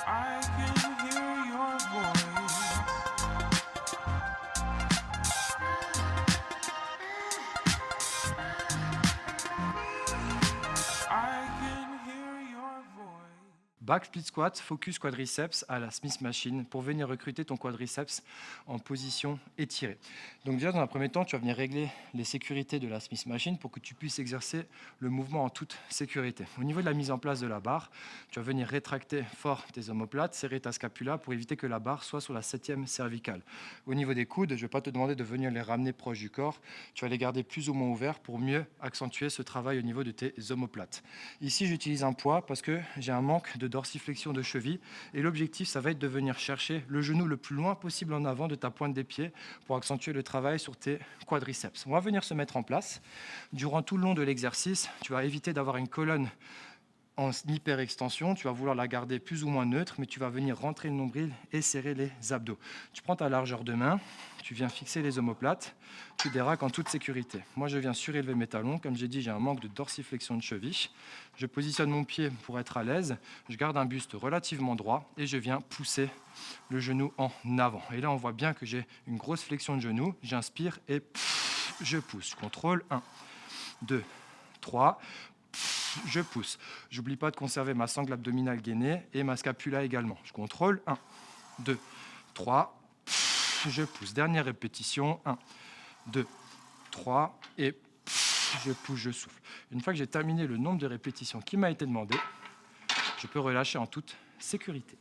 I can hear your voice. I can hear your voice. Back split squat, focus quadriceps à la Smith Machine pour venir recruter ton quadriceps en position étirée. Donc déjà, dans un premier temps, tu vas venir régler les sécurités de la Smith Machine pour que tu puisses exercer le mouvement en toute sécurité. Au niveau de la mise en place de la barre, tu vas venir rétracter fort tes omoplates, serrer ta scapula pour éviter que la barre soit sur la 7e cervicale. Au niveau des coudes, je ne vais pas te demander de venir les ramener proche du corps. Tu vas les garder plus ou moins ouverts pour mieux accentuer ce travail au niveau de tes omoplates. Ici, j'utilise un poids parce que j'ai un manque de dorsiflexion de cheville et l'objectif, ça va être de venir chercher le genou le plus loin possible en avant de ta pointe des pieds pour accentuer le travail sur tes quadriceps. On va venir se mettre en place. Durant tout le long de l'exercice, tu vas éviter d'avoir une colonne en hyperextension, tu vas vouloir la garder plus ou moins neutre, mais tu vas venir rentrer le nombril et serrer les abdos. Tu prends ta largeur de main, tu viens fixer les omoplates, tu déraques en toute sécurité. Moi, je viens surélever mes talons. Comme j'ai dit, j'ai un manque de dorsiflexion de cheville. Je positionne mon pied pour être à l'aise. Je garde un buste relativement droit et je viens pousser le genou en avant. Et là, on voit bien que j'ai une grosse flexion de genou. J'inspire et je pousse. Je contrôle. 1, 2, 3. Je pousse. J'oublie pas de conserver ma sangle abdominale gainée et ma scapula également. Je contrôle. 1, 2, 3. Je pousse. Dernière répétition. 1, 2, 3. Et je pousse, je souffle. Une fois que j'ai terminé le nombre de répétitions qui m'a été demandé, je peux relâcher en toute sécurité.